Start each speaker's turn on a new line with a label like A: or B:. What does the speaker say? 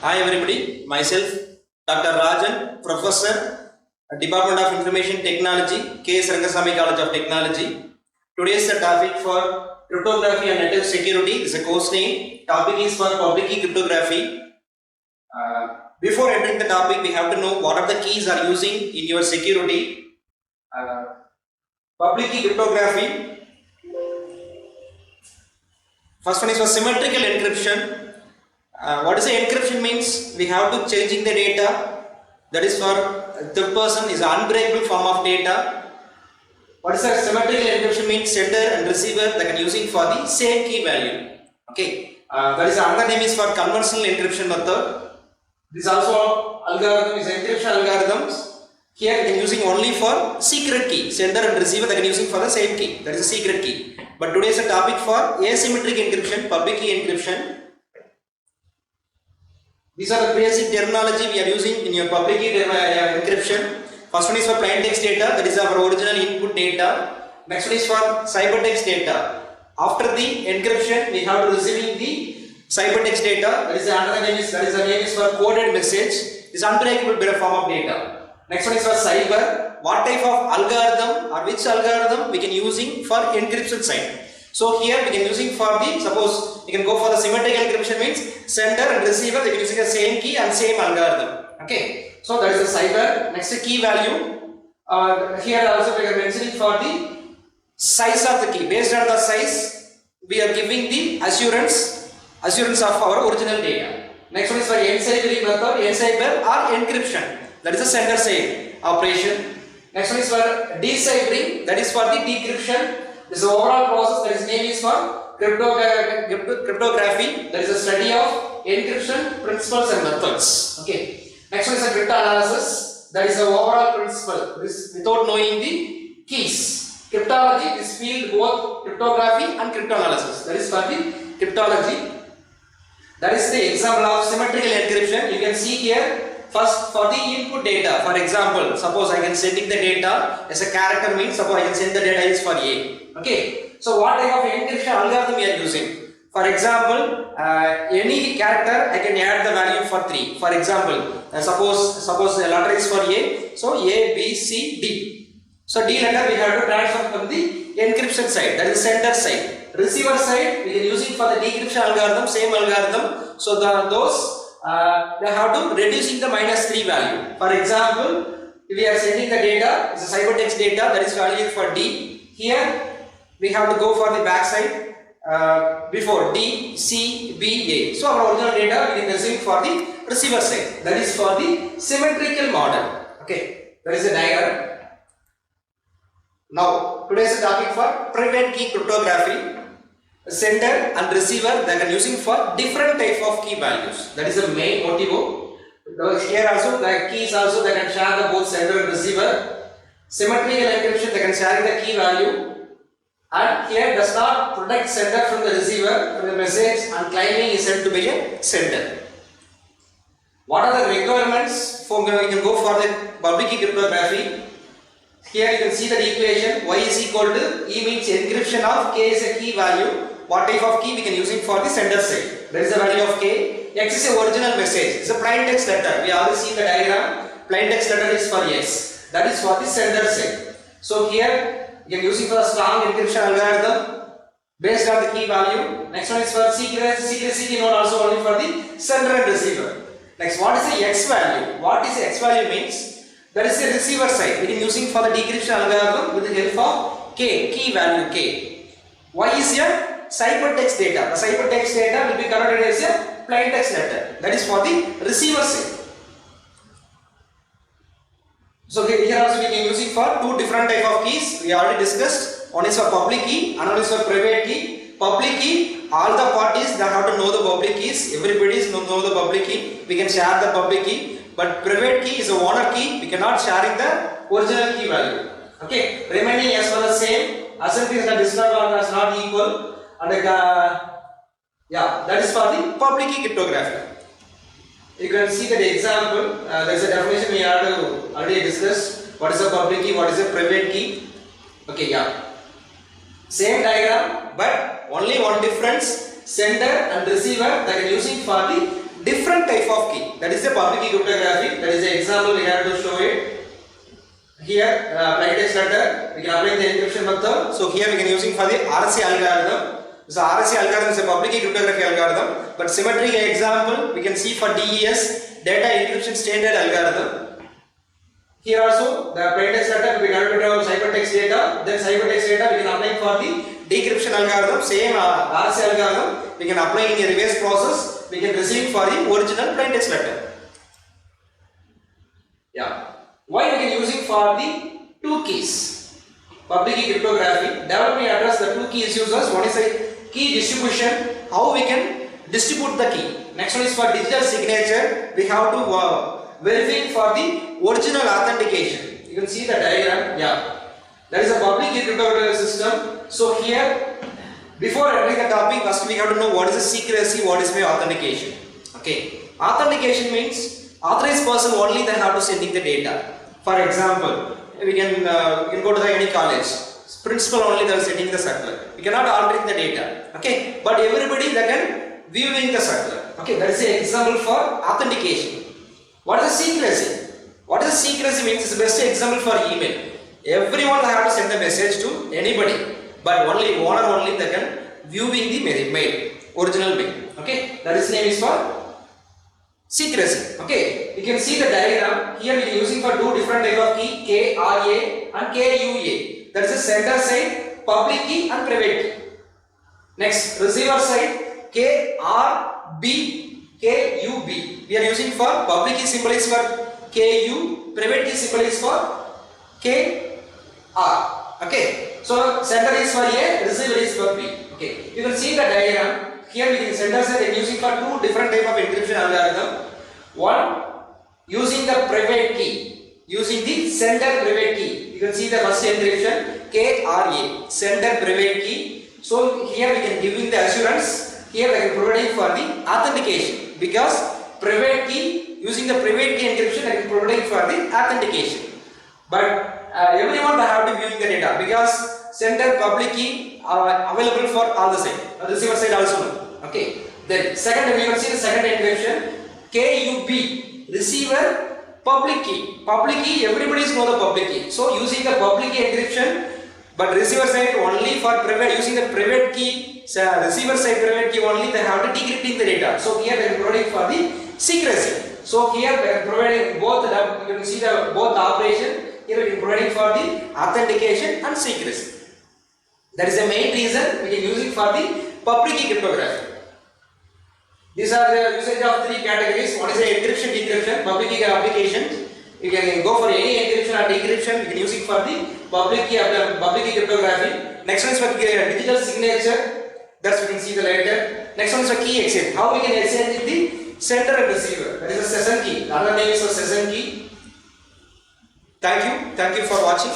A: Hi everybody, myself Dr. Rajan, Professor, Department of Information Technology, K.S. Rangasamy College of Technology. Today is the topic for cryptography and network security. This is a course name. Topic is for public key cryptography. Before entering the topic, we have to know what are the keys are using in your security. Public key cryptography. First one is for symmetrical encryption. What is the encryption means? We have to changing the data. That is for the person is unbreakable form of data. What is the symmetrical encryption means? Sender and receiver they can using for the same key value. Okay. That is another name is for conventional encryption method. This also algorithm is encryption algorithms. Here we can using only for secret key. Sender and receiver they can using for the same key. That is a secret key. But today is a topic for asymmetric encryption, public key encryption. These are the basic terminology we are using in your public key encryption. First one is for plain text data, that is our original input data. Next one is for cybertext data. After the encryption, we have to receiving the cybertext data. That is another name is the name is for coded message. This unbreakable form of data. Next one is for cyber. What type of algorithm or which algorithm we can using for encryption side. So here we can using for the suppose you can go for the symmetrical encryption means sender and receiver they can using the same key and same algorithm. Okay, so that is the cyber. Next the key value. Here also we are mentioning for the size of the key. Based on the size, we are giving the assurance of our original data. Next one is for encryption method, encryption or encryption. That is the sender side operation. Next one is for deciphering. That is for the decryption. This overall process that is name is for cryptography. That is a study of encryption principles and methods. Okay. Next one is a cryptanalysis. That is the overall principle. This without knowing the keys. Cryptology is field both cryptography and cryptanalysis. That is for the cryptology. That is the example of symmetrical encryption. You can see here. First, for the input data, for example, suppose I can sending the data as a character means suppose I can send the data is for A. Okay. So what type of encryption algorithm we are using? For example, any character I can add the value for 3. For example, suppose the letter is for A, so A, B, C, D. So D letter we have to transfer from the encryption side, that is sender side. Receiver side we can using for the decryption algorithm, same algorithm. So they have to reducing the -3 value. For example, if we are sending the data, it's a cybertext data that is value for D. Here we have to go for the back side before D, C, B, A. So our original data we can receive for the receiver side. That is for the symmetrical model. Okay, that is a diagram. Now today's topic for private key cryptography. Sender and receiver they are using for different type of key values. That is the main motive. Here also the keys also they can share the both sender and receiver. Symmetrical encryption they can share the key value. And here does not protect sender from the receiver from the message and claiming is sent to be a sender. What are the requirements for we can go for the public key cryptography? Here you can see the equation y is equal to E means encryption of K is a key value. What type of key we can use it for the sender side? That is the value of K. X is a original message. It's a plain text letter. We already see the diagram. Plain text letter is for S. That is for the sender side. So here you can use it for a strong encryption algorithm based on the key value. Next one is for secrecy key node also only for the sender and receiver. Next, what is the X value? What is the X value means? That is the receiver side. We can using for the decryption algorithm with the help of K, key value K. Y is your cybertext data. The cybertext data will be converted as a plain text letter. That is for the receiver side. So here also we can use it for two different type of keys. We already discussed. One is for public key, another is for private key. Public key, all the parties they have to know the public keys. Everybody know the public key. We can share the public key. But private key is a owner key. We cannot share the original key value. Okay, remaining as well as same. Asymmetry is not equal. And that is for the public key cryptography. You can see that example. There is a definition we have to already discussed. What is a public key? What is a private key? Okay, same diagram, but only one difference. Sender and receiver that are using for the different type of key. That is the public key cryptography. That is the example we have to show it. Here, plain text letter, we can apply the encryption method. So here we can using for the RSA algorithm. So RSA algorithm is a public key cryptography algorithm. But symmetric example we can see for DES, data encryption standard algorithm. Here also the plain text letter we can calculate ciphertext data. Then ciphertext data we can apply for the decryption algorithm. Same RSA algorithm we can apply in a reverse process. We can receive for the original plain text letter. Yeah. Why we can using for the two keys? Public key cryptography. Developing address the two keys users. One is a key distribution. How we can distribute the key. Next one is for digital signature. We have to verify for the original authentication. You can see the diagram. Yeah. That is a public key cryptography system. So here, before entering the topic, first we have to know what is the secrecy, what is my authentication. Okay. Authentication means authorized person only they have to sending the data. For example, we can go to any college. Principal only they are sending the circular. We cannot alter the data. Okay. But everybody they can viewing the circular. Okay. That is the example for authentication. What is the secrecy? What is the secrecy means is the best example for email. Everyone have to send the message to anybody, but only owner only they can viewing the mail, original mail. Okay, that is name is for secrecy. Okay, you can see the diagram here. We are using for two different type of key, KRA and KUA. That is the sender side, public key and private key. Next, receiver side, KRB, KUB. We are using for public key symbol is for KU, private key symbol is for KR. Okay, so sender is for A, receiver is for B. Okay, you can see the diagram. Here we can sender side using for two different type of encryption algorithm. One using the private key, using the sender private key. You can see the first encryption KRA, sender private key. So here we can giving the assurance. Here we can providing for the authentication because private key using the private key encryption I can providing for the authentication. But everyone have to viewing the data because sender public key are available for all the side. Receiver side also. Okay. Then second we can see the second encryption KUB, receiver public key. Public key everybody know the public key. So using the public key encryption, but receiver side only for private using the private key. Receiver side private key only they have to decrypting the data. So here they are providing for the secrecy. So here we are providing both. You can see the both the operation. Here we are providing for the authentication and secrecy. That is the main reason we can use it for the public key cryptography. These are the usage of three categories. One is the encryption, decryption, public key applications. You can go for any encryption or decryption. You can use it for the public key cryptography. Next one is for digital signature. That's we can see the later. Next one is for key exchange. How we can exchange the sender and receiver. That is a session key. Another name is for session key. Thank you for watching.